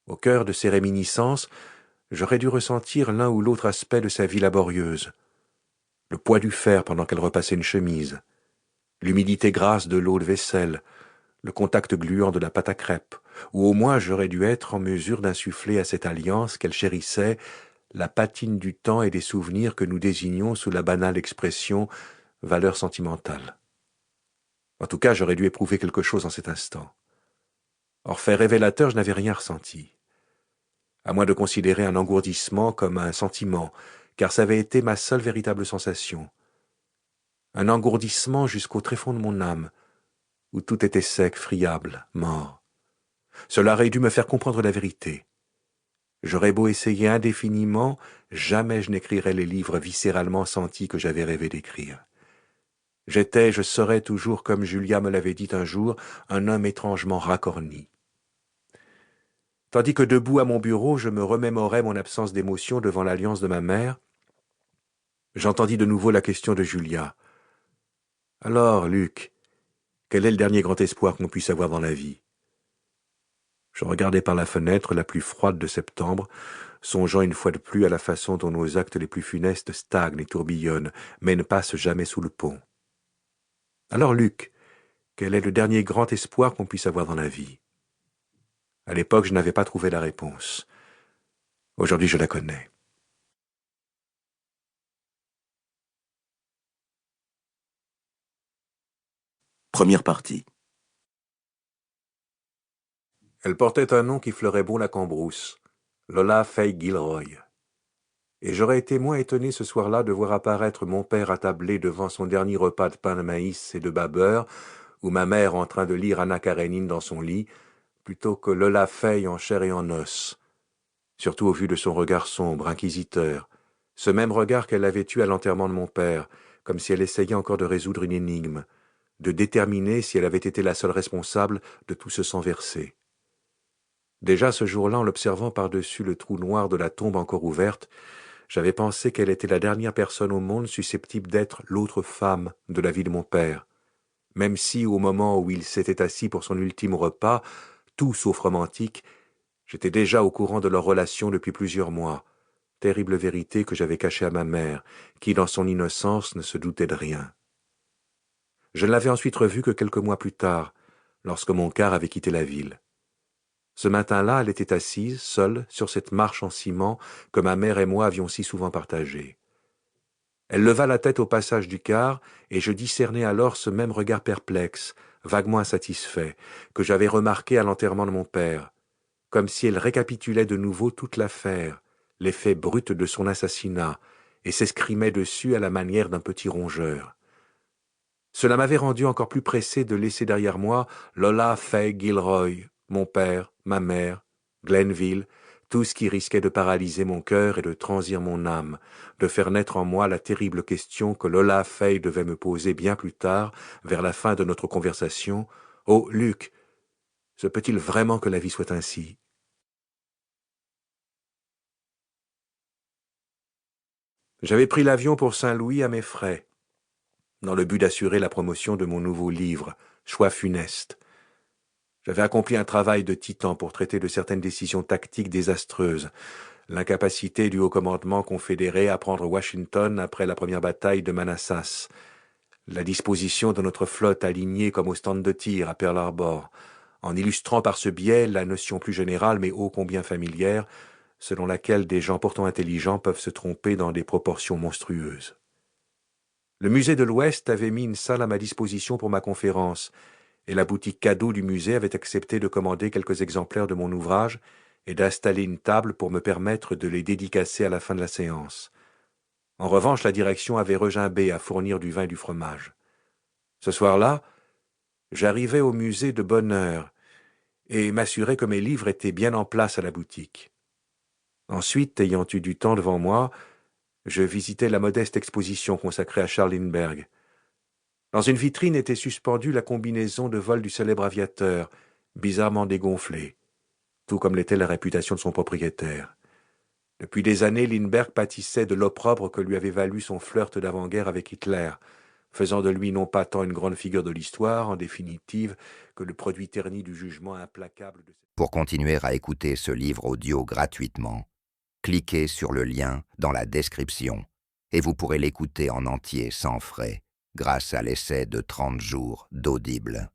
Au cœur de ces réminiscences, j'aurais dû ressentir l'un ou l'autre aspect de sa vie laborieuse. Le poids du fer pendant qu'elle repassait une chemise, l'humidité grasse de l'eau de vaisselle, le contact gluant de la pâte à crêpes, ou au moins j'aurais dû être en mesure d'insuffler à cette alliance qu'elle chérissait la patine du temps et des souvenirs que nous désignions sous la banale expression « valeur sentimentale ». En tout cas, j'aurais dû éprouver quelque chose en cet instant. Or, fait révélateur, je n'avais rien ressenti, à moins de considérer un engourdissement comme un sentiment, car ça avait été ma seule véritable sensation. Un engourdissement jusqu'au tréfonds de mon âme, où tout était sec, friable, mort. Cela aurait dû me faire comprendre la vérité. J'aurais beau essayer indéfiniment, jamais je n'écrirais les livres viscéralement sentis que j'avais rêvé d'écrire. J'étais, je serais toujours, comme Julia me l'avait dit un jour, un homme étrangement racorni. Tandis que debout à mon bureau, je me remémorais mon absence d'émotion devant l'alliance de ma mère, j'entendis de nouveau la question de Julia. « Alors, Luc, quel est le dernier grand espoir qu'on puisse avoir dans la vie ?» Je regardai par la fenêtre la plus froide de septembre, songeant une fois de plus à la façon dont nos actes les plus funestes stagnent et tourbillonnent, mais ne passent jamais sous le pont. « Alors, Luc, quel est le dernier grand espoir qu'on puisse avoir dans la vie ?» À l'époque, je n'avais pas trouvé la réponse. Aujourd'hui, je la connais. Première partie. Elle portait un nom qui fleurait bon la cambrousse, Lola Fay Gilroy. Et j'aurais été moins étonné ce soir-là de voir apparaître mon père attablé devant son dernier repas de pain de maïs et de bas beurre, ou ma mère en train de lire Anna Karénine dans son lit, plutôt que Lola Fay en chair et en os, surtout au vu de son regard sombre, inquisiteur, ce même regard qu'elle avait eu à l'enterrement de mon père, comme si elle essayait encore de résoudre une énigme, de déterminer si elle avait été la seule responsable de tout ce sang versé. Déjà ce jour-là, en l'observant par-dessus le trou noir de la tombe encore ouverte, j'avais pensé qu'elle était la dernière personne au monde susceptible d'être l'autre femme de la vie de mon père, même si, au moment où il s'était assis pour son ultime repas, tout sauf romantique, j'étais déjà au courant de leur relation depuis plusieurs mois, terrible vérité que j'avais cachée à ma mère, qui, dans son innocence, ne se doutait de rien. Je ne l'avais ensuite revue que quelques mois plus tard, lorsque mon car avait quitté la ville. Ce matin-là, elle était assise, seule, sur cette marche en ciment que ma mère et moi avions si souvent partagée. Elle leva la tête au passage du car, et je discernai alors ce même regard perplexe, vaguement insatisfait, que j'avais remarqué à l'enterrement de mon père, comme si elle récapitulait de nouveau toute l'affaire, les faits bruts de son assassinat, et s'escrimait dessus à la manière d'un petit rongeur. Cela m'avait rendu encore plus pressé de laisser derrière moi Lola Fay Gilroy, mon père, ma mère, Glenville, tout ce qui risquait de paralyser mon cœur et de transir mon âme, de faire naître en moi la terrible question que Lola Fay devait me poser bien plus tard, vers la fin de notre conversation. « Oh, Luc, se peut-il vraiment que la vie soit ainsi ?» J'avais pris l'avion pour Saint-Louis à mes frais, dans le but d'assurer la promotion de mon nouveau livre, Choix funestes. J'avais accompli un travail de titan pour traiter de certaines décisions tactiques désastreuses, l'incapacité du haut commandement confédéré à prendre Washington après la première bataille de Manassas, la disposition de notre flotte alignée comme au stand de tir à Pearl Harbor, en illustrant par ce biais la notion plus générale mais ô combien familière, selon laquelle des gens pourtant intelligents peuvent se tromper dans des proportions monstrueuses. Le musée de l'Ouest avait mis une salle à ma disposition pour ma conférence, et la boutique cadeau du musée avait accepté de commander quelques exemplaires de mon ouvrage et d'installer une table pour me permettre de les dédicacer à la fin de la séance. En revanche, la direction avait regimbé à fournir du vin et du fromage. Ce soir-là, j'arrivai au musée de bonne heure et m'assurai que mes livres étaient bien en place à la boutique. Ensuite, ayant eu du temps devant moi, je visitai la modeste exposition consacrée à Charles Lindbergh. Dans une vitrine était suspendue la combinaison de vol du célèbre aviateur, bizarrement dégonflée, tout comme l'était la réputation de son propriétaire. Depuis des années, Lindbergh pâtissait de l'opprobre que lui avait valu son flirt d'avant-guerre avec Hitler, faisant de lui non pas tant une grande figure de l'histoire, en définitive, que le produit terni du jugement implacable de... Pour continuer à écouter ce livre audio gratuitement, cliquez sur le lien dans la description et vous pourrez l'écouter en entier sans frais grâce à l'essai de 30 jours d'Audible.